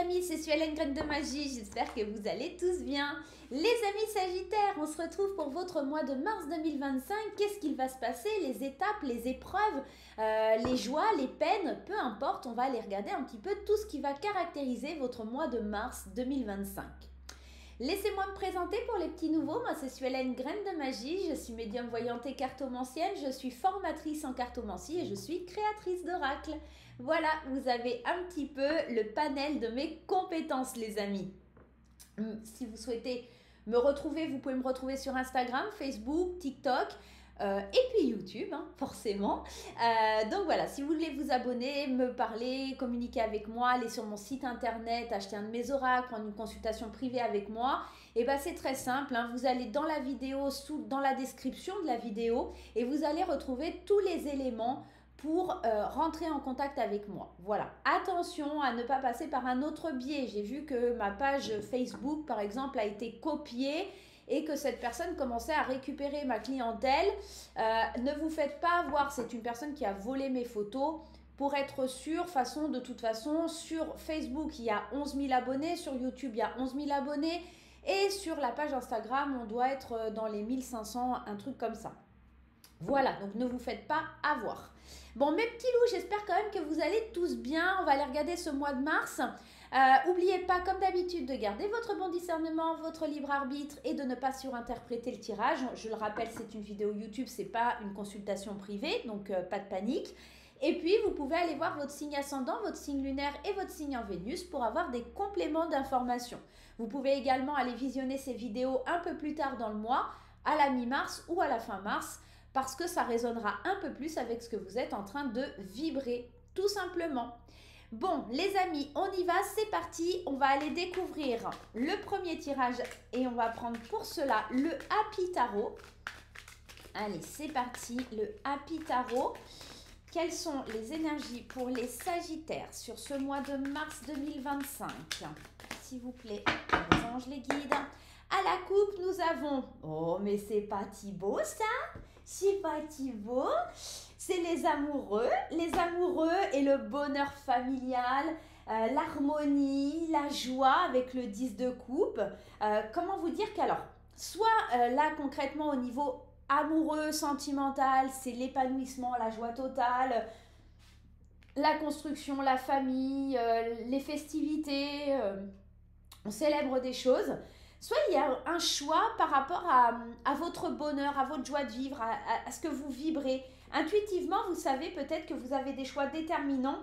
amis, c'est Suelen Graine de Magie, j'espère que vous allez tous bien. Les amis Sagittaires, on se retrouve pour votre mois de mars 2025. Qu'est-ce qu'il va se passer? Les étapes, les épreuves, les joies, les peines, peu importe, on va aller regarder un petit peu tout ce qui va caractériser votre mois de mars 2025. Laissez-moi me présenter pour les petits nouveaux. Moi, c'est Suelen Graine de Magie. Je suis médium voyante et cartomancienne. Je suis formatrice en cartomancie et je suis créatrice d'oracles. Voilà, vous avez un petit peu le panel de mes compétences, les amis. Si vous souhaitez me retrouver, vous pouvez me retrouver sur Instagram, Facebook, TikTok. Et puis YouTube, hein, forcément. Donc voilà, si vous voulez vous abonner, me parler, communiquer avec moi, aller sur mon site internet, acheter un de mes oracles, prendre une consultation privée avec moi, et ben c'est très simple, hein, vous allez dans la vidéo, dans la description de la vidéo, et vous allez retrouver tous les éléments pour rentrer en contact avec moi. Voilà, attention à ne pas passer par un autre biais. J'ai vu que ma page Facebook, par exemple, a été copiée et que cette personne commençait à récupérer ma clientèle. Ne vous faites pas avoir, c'est une personne qui a volé mes photos. Pour être sûr, de toute façon, sur Facebook, il y a 11 000 abonnés, sur YouTube, il y a 11 000 abonnés, et sur la page Instagram, on doit être dans les 1500, un truc comme ça. Voilà, donc ne vous faites pas avoir. Bon, mes petits loups, j'espère quand même que vous allez tous bien. On va aller regarder ce mois de mars. N'oubliez pas, comme d'habitude, de garder votre bon discernement, votre libre arbitre et de ne pas surinterpréter le tirage. Je le rappelle, c'est une vidéo YouTube, c'est pas une consultation privée, donc pas de panique. Et puis, vous pouvez aller voir votre signe ascendant, votre signe lunaire et votre signe en Vénus pour avoir des compléments d'informations. Vous pouvez également aller visionner ces vidéos un peu plus tard dans le mois, à la mi-mars ou à la fin mars, parce que ça résonnera un peu plus avec ce que vous êtes en train de vibrer, tout simplement. Bon, les amis, on y va, c'est parti. On va aller découvrir le premier tirage et on va prendre pour cela le Happy Tarot. Allez, c'est parti, le Happy Tarot. Quelles sont les énergies pour les Sagittaires sur ce mois de mars 2025? S'il vous plaît, les anges, les guides. À la coupe, nous avons... Oh, mais c'est pas Thibaut, ça? C'est pas Thibaut, c'est les amoureux et le bonheur familial, l'harmonie, la joie avec le 10 de coupe. Comment vous dire qu'alors, soit là concrètement au niveau amoureux, sentimental, c'est l'épanouissement, la joie totale, la construction, la famille, les festivités, on célèbre des choses. Soit il y a un choix par rapport à votre bonheur, à votre joie de vivre, à ce que vous vibrez. Intuitivement, vous savez peut-être que vous avez des choix déterminants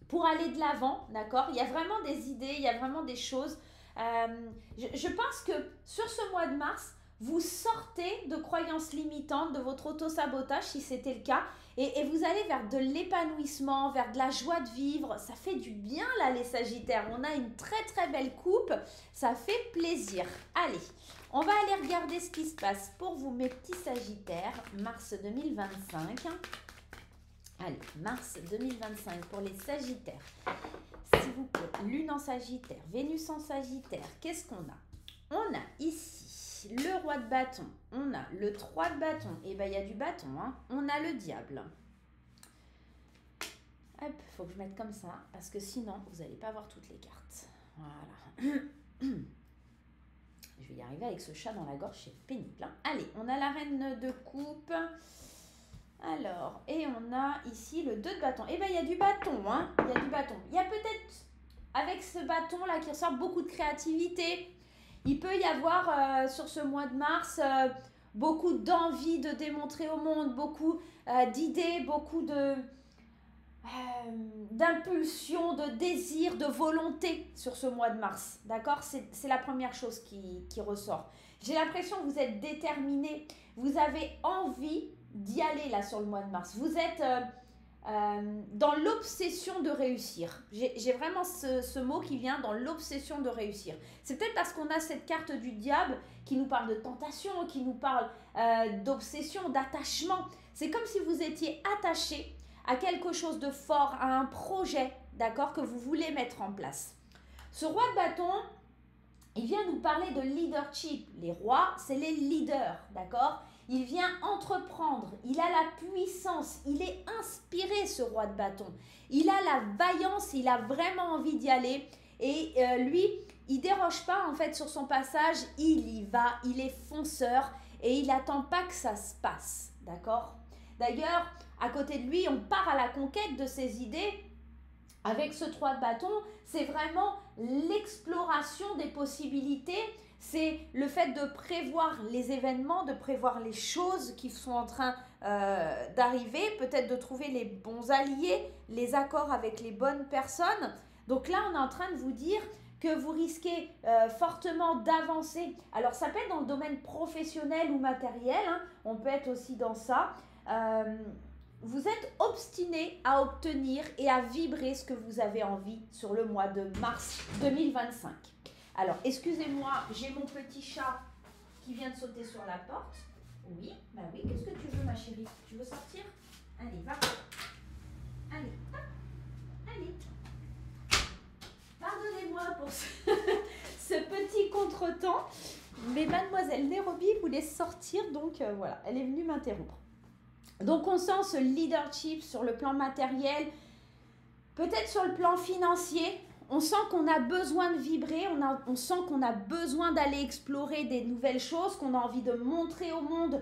pour aller de l'avant, d'accord? Il y a vraiment des idées, il y a vraiment des choses. Je pense que sur ce mois de mars, vous sortez de croyances limitantes, de votre auto-sabotage si c'était le cas, et vous allez vers de l'épanouissement, vers de la joie de vivre. Ça fait du bien là les Sagittaires, on a une très très belle coupe, ça fait plaisir. Allez, on va aller regarder ce qui se passe pour vous mes petits Sagittaires, mars 2025. Allez, mars 2025 pour les Sagittaires. S'il vous plaît, Lune en Sagittaire, Vénus en Sagittaire, qu'est-ce qu'on a? On a ici le roi de bâton, on a le 3 de bâton, et bien il y a du bâton, hein. On a le diable. Hop, il faut que je mette comme ça, parce que sinon, vous n'allez pas voir toutes les cartes. Voilà. Je vais y arriver avec ce chat dans la gorge, c'est pénible, hein. Allez, on a la reine de coupe. Alors, et on a ici le 2 de bâton. Et bien il y a du bâton, hein. Il y a du bâton. Il y a peut-être, avec ce bâton-là qui ressort, beaucoup de créativité. Il peut y avoir sur ce mois de mars beaucoup d'envie de démontrer au monde, beaucoup d'idées, beaucoup d'impulsion, de désir, de volonté sur ce mois de mars. D'accord? C'est la première chose qui ressort. J'ai l'impression que vous êtes déterminé, vous avez envie d'y aller là sur le mois de mars. Vous êtes... dans l'obsession de réussir. J'ai vraiment ce mot qui vient dans l'obsession de réussir. C'est peut-être parce qu'on a cette carte du diable qui nous parle de tentation, qui nous parle d'obsession, d'attachement. C'est comme si vous étiez attaché à quelque chose de fort, à un projet, d'accord, que vous voulez mettre en place. Ce roi de bâton, il vient nous parler de leadership. Les rois, c'est les leaders, d'accord? Il vient entreprendre, il a la puissance, il est inspiré ce roi de bâton. Il a la vaillance, il a vraiment envie d'y aller. Et lui, il déroge pas en fait sur son passage, il y va, il est fonceur et il n'attend pas que ça se passe, d'accord? D'ailleurs, à côté de lui, on part à la conquête de ses idées. Avec ce 3 de bâton, c'est vraiment l'exploration des possibilités, c'est le fait de prévoir les événements, de prévoir les choses qui sont en train d'arriver, peut-être de trouver les bons alliés, les accords avec les bonnes personnes. Donc là, on est en train de vous dire que vous risquez fortement d'avancer. Alors ça peut être dans le domaine professionnel ou matériel, hein, on peut être aussi dans ça. Vous êtes obstiné à obtenir et à vibrer ce que vous avez envie sur le mois de mars 2025. Alors, excusez-moi, j'ai mon petit chat qui vient de sauter sur la porte. Oui, bah oui, qu'est-ce que tu veux, ma chérie? Tu veux sortir? Allez, va. Allez, hop, allez. Pardonnez-moi pour ce petit contretemps, mais mademoiselle Nairobi voulait sortir, donc voilà, elle est venue m'interrompre. Donc on sent ce leadership sur le plan matériel, peut-être sur le plan financier. On sent qu'on a besoin de vibrer, on sent qu'on a besoin d'aller explorer des nouvelles choses, qu'on a envie de montrer au monde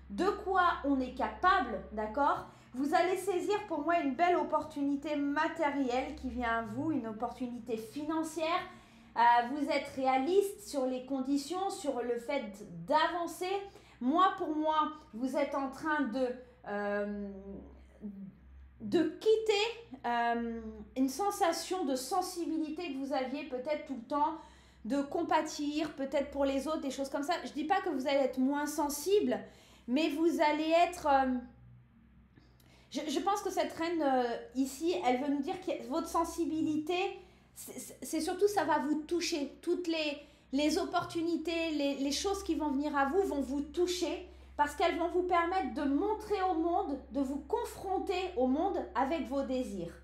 de quoi on est capable, d'accord? Vous allez saisir pour moi une belle opportunité matérielle qui vient à vous, une opportunité financière. Vous êtes réaliste sur les conditions, sur le fait d'avancer. Moi, pour moi, vous êtes en train de quitter une sensation de sensibilité que vous aviez peut-être tout le temps, de compatir peut-être pour les autres, des choses comme ça. Je ne dis pas que vous allez être moins sensible, mais vous allez être... je pense que cette reine ici, elle veut nous dire que votre sensibilité, c'est surtout ça va vous toucher. Toutes les opportunités, les choses qui vont venir à vous vont vous toucher parce qu'elles vont vous permettre de montrer au monde, de vous confronter au monde avec vos désirs.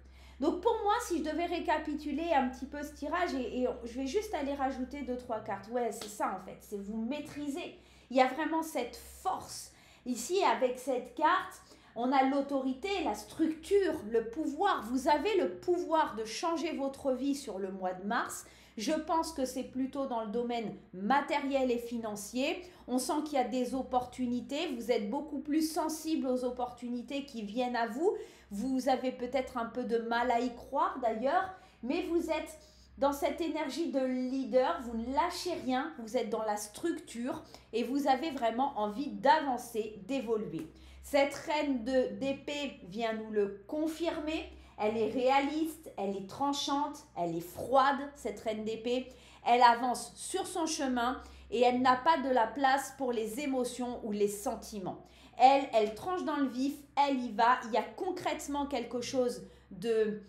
Donc pour moi, si je devais récapituler un petit peu ce tirage, et je vais juste aller rajouter 2-3 cartes. Ouais, c'est ça en fait, c'est vous maîtriser. Il y a vraiment cette force. Ici, avec cette carte, on a l'autorité, la structure, le pouvoir. Vous avez le pouvoir de changer votre vie sur le mois de mars. Je pense que c'est plutôt dans le domaine matériel et financier. On sent qu'il y a des opportunités. Vous êtes beaucoup plus sensible aux opportunités qui viennent à vous. Vous avez peut-être un peu de mal à y croire d'ailleurs, mais vous êtes dans cette énergie de leader. Vous ne lâchez rien. Vous êtes dans la structure et vous avez vraiment envie d'avancer, d'évoluer. Cette reine d'épée vient nous le confirmer. Elle est réaliste, elle est tranchante, elle est froide, cette reine d'épée. Elle avance sur son chemin et elle n'a pas de la place pour les émotions ou les sentiments. Elle tranche dans le vif, elle y va. Il y a concrètement quelque chose de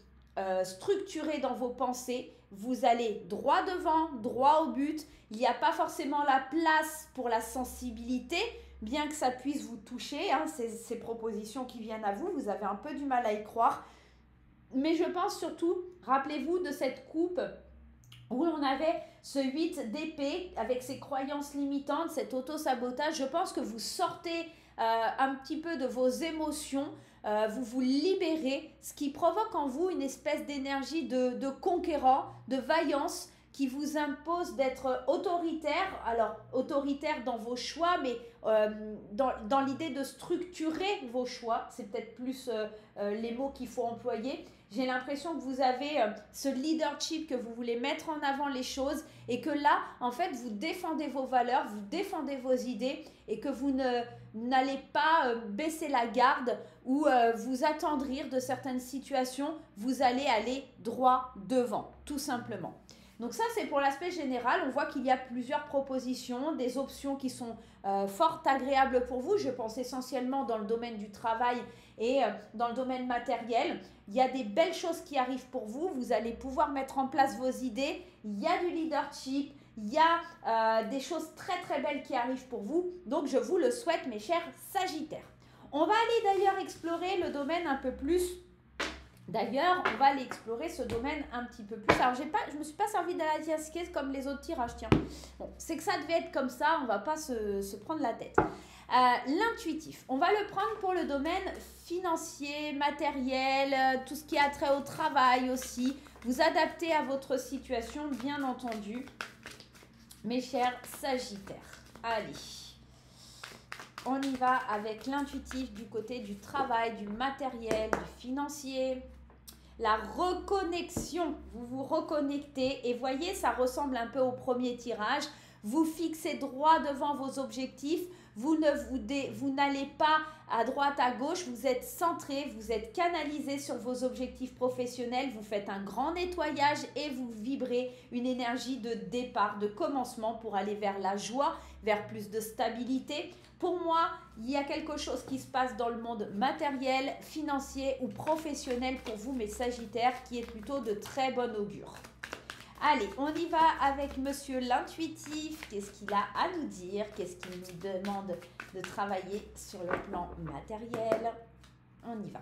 structuré dans vos pensées. Vous allez droit devant, droit au but. Il n'y a pas forcément la place pour la sensibilité, bien que ça puisse vous toucher, hein, ces propositions qui viennent à vous. Vous avez un peu du mal à y croire. Mais je pense surtout, rappelez-vous de cette coupe où on avait ce 8 d'épée avec ses croyances limitantes, cet auto-sabotage. Je pense que vous sortez un petit peu de vos émotions, vous vous libérez, ce qui provoque en vous une espèce d'énergie de conquérant, de vaillance, qui vous impose d'être autoritaire, alors autoritaire dans vos choix, mais dans l'idée de structurer vos choix, c'est peut-être plus les mots qu'il faut employer. J'ai l'impression que vous avez ce leadership, que vous voulez mettre en avant les choses et que là, en fait, vous défendez vos valeurs, vous défendez vos idées et que vous n'allez pas baisser la garde ou vous attendrir de certaines situations. Vous allez aller droit devant, tout simplement. Donc ça, c'est pour l'aspect général. On voit qu'il y a plusieurs propositions, des options qui sont fort agréables pour vous. Je pense essentiellement dans le domaine du travail et dans le domaine matériel. Il y a des belles choses qui arrivent pour vous. Vous allez pouvoir mettre en place vos idées. Il y a du leadership. Il y a des choses très très belles qui arrivent pour vous. Donc je vous le souhaite, mes chers Sagittaires. On va aller d'ailleurs explorer le domaine un peu plus. D'ailleurs, on va aller explorer ce domaine un petit peu plus. Alors, je ne me suis pas servi de la casquette comme les autres tirages, tiens. Bon, c'est que ça devait être comme ça, on ne va pas se prendre la tête. L'intuitif, on va le prendre pour le domaine financier, matériel, tout ce qui a trait au travail aussi. Vous adaptez à votre situation, bien entendu, mes chers Sagittaires. Allez, on y va avec l'intuitif du côté du travail, du matériel, du financier. La reconnexion, vous vous reconnectez et voyez, ça ressemble un peu au premier tirage. Vous fixez droit devant vos objectifs, vous n'allez pas à droite, à gauche, vous êtes centré, vous êtes canalisé sur vos objectifs professionnels, vous faites un grand nettoyage et vous vibrez une énergie de départ, de commencement pour aller vers la joie, vers plus de stabilité. Pour moi, il y a quelque chose qui se passe dans le monde matériel, financier ou professionnel pour vous, mes Sagittaires, qui est plutôt de très bon augure. Allez, on y va avec Monsieur l'intuitif. Qu'est-ce qu'il a à nous dire? Qu'est-ce qu'il nous demande de travailler sur le plan matériel? On y va.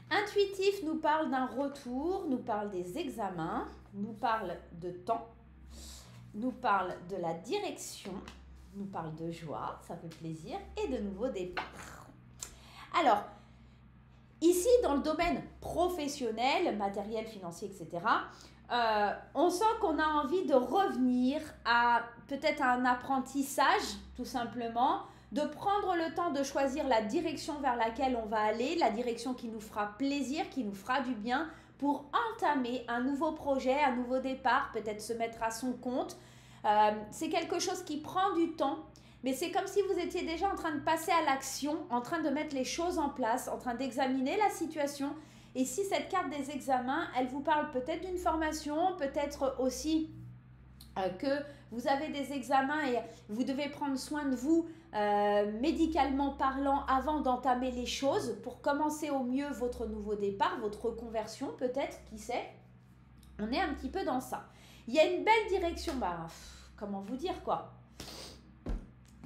Intuitif nous parle d'un retour, nous parle des examens, nous parle de temps, nous parle de la direction, nous parle de joie, ça fait plaisir, et de nouveaux départs. Alors, ici, dans le domaine professionnel, matériel, financier, etc., on sent qu'on a envie de revenir à peut-être un apprentissage, tout simplement, de prendre le temps de choisir la direction vers laquelle on va aller, la direction qui nous fera plaisir, qui nous fera du bien, pour entamer un nouveau projet, un nouveau départ, peut-être se mettre à son compte. C'est quelque chose qui prend du temps, mais c'est comme si vous étiez déjà en train de passer à l'action, en train de mettre les choses en place, en train d'examiner la situation. Et si cette carte des examens, elle vous parle peut-être d'une formation, peut-être aussi que vous avez des examens et vous devez prendre soin de vous médicalement parlant avant d'entamer les choses pour commencer au mieux votre nouveau départ, votre reconversion peut-être, qui sait. On est un petit peu dans ça. Il y a une belle direction, comment vous dire quoi?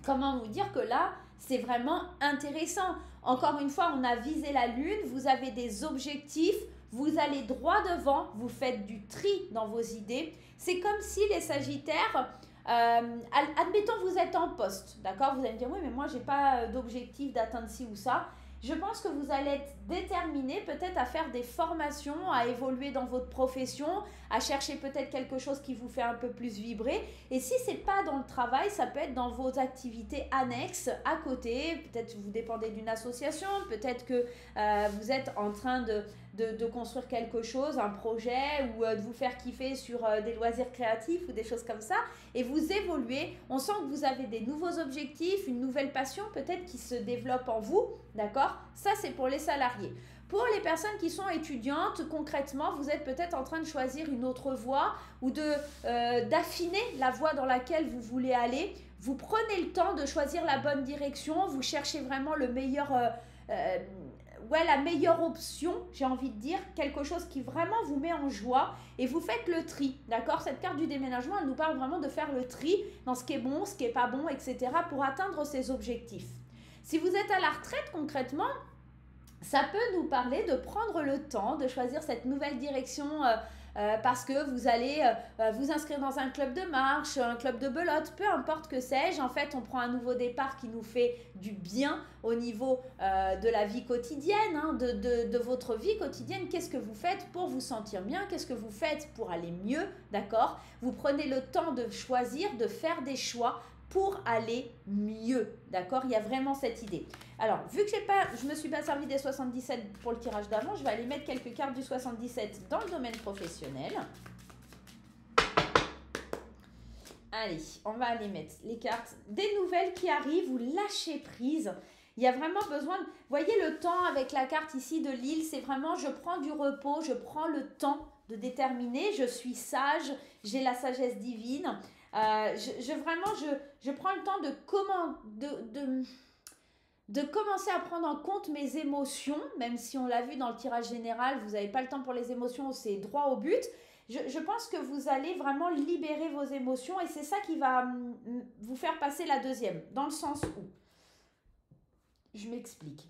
Comment vous dire que là, c'est vraiment intéressant. Encore une fois, on a visé la lune, vous avez des objectifs, vous allez droit devant, vous faites du tri dans vos idées. C'est comme si les Sagittaires, admettons vous êtes en poste, d'accord? Vous allez me dire, oui, mais moi, je n'ai pas d'objectif d'atteindre ci ou ça. Je pense que vous allez être déterminé peut-être à faire des formations, à évoluer dans votre profession, à chercher peut-être quelque chose qui vous fait un peu plus vibrer. Et si ce n'est pas dans le travail, ça peut être dans vos activités annexes à côté. Peut-être vous dépendez d'une association, peut-être que vous êtes en train de construire quelque chose, un projet ou de vous faire kiffer sur des loisirs créatifs ou des choses comme ça. Et vous évoluez, on sent que vous avez des nouveaux objectifs, une nouvelle passion peut-être qui se développe en vous, d'accord? Ça, c'est pour les salariés. Pour les personnes qui sont étudiantes, concrètement, vous êtes peut-être en train de choisir une autre voie ou d'affiner la voie dans laquelle vous voulez aller. Vous prenez le temps de choisir la bonne direction, vous cherchez vraiment le meilleur... la meilleure option, j'ai envie de dire, quelque chose qui vraiment vous met en joie et vous faites le tri, d'accord? Cette carte du déménagement, elle nous parle vraiment de faire le tri dans ce qui est bon, ce qui n'est pas bon, etc. pour atteindre ses objectifs. Si vous êtes à la retraite, concrètement, ça peut nous parler de prendre le temps de choisir cette nouvelle direction parce que vous allez vous inscrire dans un club de marche, un club de belote, peu importe que sais-je. En fait, on prend un nouveau départ qui nous fait du bien au niveau de la vie quotidienne, hein, de votre vie quotidienne. Qu'est-ce que vous faites pour vous sentir bien? Qu'est-ce que vous faites pour aller mieux? D'accord? Vous prenez le temps de choisir, de faire des choix pour aller mieux, d'accord? Il y a vraiment cette idée. Alors, vu que je ne me suis pas servi des 77 pour le tirage d'avant, je vais aller mettre quelques cartes du 77 dans le domaine professionnel. Allez, on va aller mettre les cartes des nouvelles qui arrivent, vous lâchez prise. Il y a vraiment besoin de... Voyez le temps avec la carte ici de l'île, c'est vraiment je prends du repos, je prends le temps de déterminer, je suis sage, j'ai la sagesse divine. Je prends le temps de commencer à prendre en compte mes émotions, même si on l'a vu dans le tirage général, vous n'avez pas le temps pour les émotions, c'est droit au but. Je pense que vous allez vraiment libérer vos émotions et c'est ça qui va vous faire passer la deuxième, dans le sens où, je m'explique.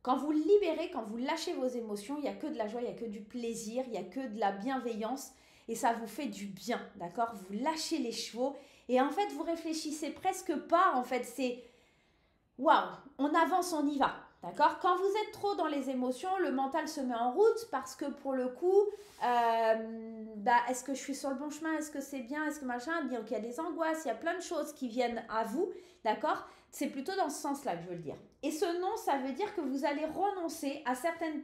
Quand vous libérez, quand vous lâchez vos émotions, il n'y a que de la joie, il n'y a que du plaisir, il n'y a que de la bienveillance. Et ça vous fait du bien, d'accord? Vous lâchez les chevaux et en fait, vous réfléchissez presque pas. En fait, c'est waouh, on avance, on y va. d'accord? Quand vous êtes trop dans les émotions, le mental se met en route parce que pour le coup, est-ce que je suis sur le bon chemin? Est-ce que c'est bien? Est-ce que machin? Donc il y a des angoisses, il y a plein de choses qui viennent à vous, d'accord? C'est plutôt dans ce sens-là que je veux le dire. Et ce non, ça veut dire que vous allez renoncer à certaines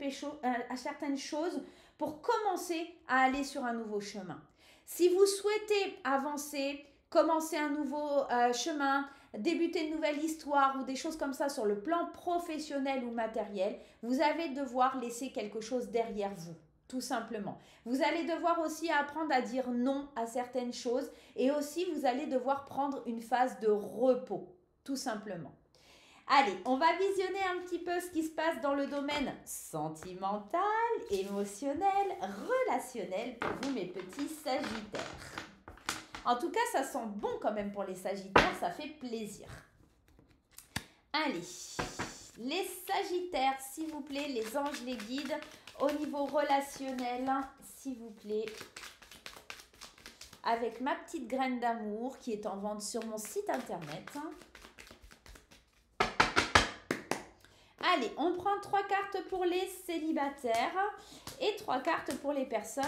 choses pour commencer à aller sur un nouveau chemin. Si vous souhaitez avancer, commencer un nouveau chemin, débuter une nouvelle histoire ou des choses comme ça sur le plan professionnel ou matériel, vous allez devoir laisser quelque chose derrière vous, tout simplement. Vous allez devoir aussi apprendre à dire non à certaines choses et aussi vous allez devoir prendre une phase de repos, tout simplement. Allez, on va visionner un petit peu ce qui se passe dans le domaine sentimental, émotionnel, relationnel pour vous mes petits sagittaires. En tout cas, ça sent bon quand même pour les sagittaires, ça fait plaisir. Allez, les sagittaires, s'il vous plaît, les anges, les guides, au niveau relationnel, s'il vous plaît, avec ma petite graine d'amour qui est en vente sur mon site internet. Allez, on prend 3 cartes pour les célibataires et 3 cartes pour les personnes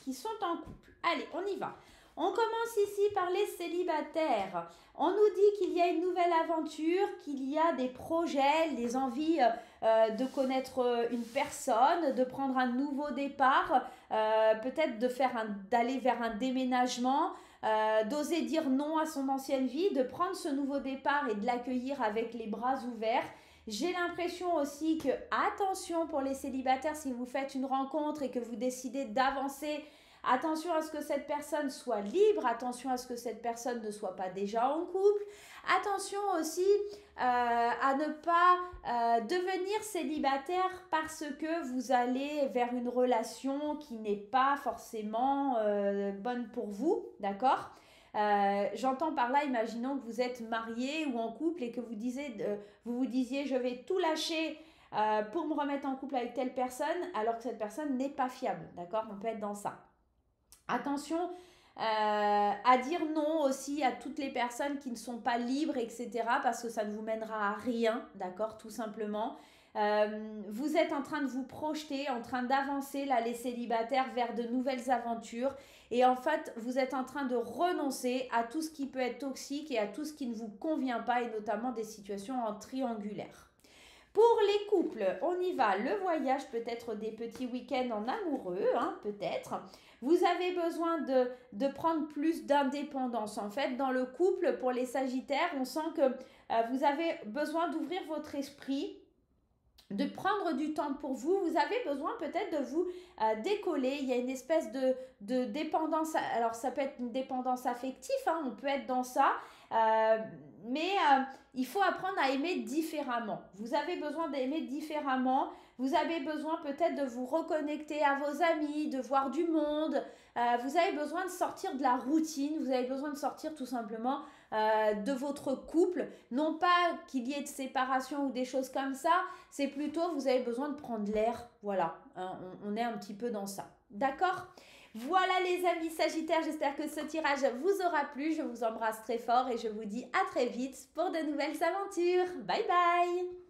qui sont en couple. Allez, on y va. On commence ici par les célibataires. On nous dit qu'il y a une nouvelle aventure, qu'il y a des projets, des envies de connaître une personne, de prendre un nouveau départ, peut-être d'aller vers un déménagement, d'oser dire non à son ancienne vie, de prendre ce nouveau départ et de l'accueillir avec les bras ouverts. J'ai l'impression aussi que, attention pour les célibataires, si vous faites une rencontre et que vous décidez d'avancer, attention à ce que cette personne soit libre, attention à ce que cette personne ne soit pas déjà en couple, attention aussi à ne pas devenir célibataire parce que vous allez vers une relation qui n'est pas forcément bonne pour vous, d'accord ? J'entends par là, imaginons que vous êtes marié ou en couple et que vous vous disiez je vais tout lâcher pour me remettre en couple avec telle personne alors que cette personne n'est pas fiable, d'accord? On peut être dans ça. Attention à dire non aussi à toutes les personnes qui ne sont pas libres, etc. parce que ça ne vous mènera à rien, d'accord? Tout simplement. Vous êtes en train de vous projeter, en train d'avancer, là, les célibataires, vers de nouvelles aventures. Et en fait, vous êtes en train de renoncer à tout ce qui peut être toxique et à tout ce qui ne vous convient pas, et notamment des situations en triangulaire. Pour les couples, on y va. Le voyage, peut-être des petits week-ends en amoureux, hein, peut-être. Vous avez besoin de prendre plus d'indépendance. En fait, dans le couple, pour les sagittaires, on sent que vous avez besoin d'ouvrir votre esprit, de prendre du temps pour vous. Vous avez besoin peut-être de vous décoller. Il y a une espèce de dépendance. Alors, ça peut être une dépendance affective, hein, on peut être dans ça. Mais il faut apprendre à aimer différemment. Vous avez besoin d'aimer différemment. Vous avez besoin peut-être de vous reconnecter à vos amis, de voir du monde. Vous avez besoin de sortir de la routine. Vous avez besoin de sortir tout simplement de votre couple. Non pas qu'il y ait de séparation ou des choses comme ça. C'est plutôt vous avez besoin de prendre l'air. Voilà, hein, on est un petit peu dans ça. D'accord ? Voilà les amis sagittaires, j'espère que ce tirage vous aura plu. Je vous embrasse très fort et je vous dis à très vite pour de nouvelles aventures. Bye bye!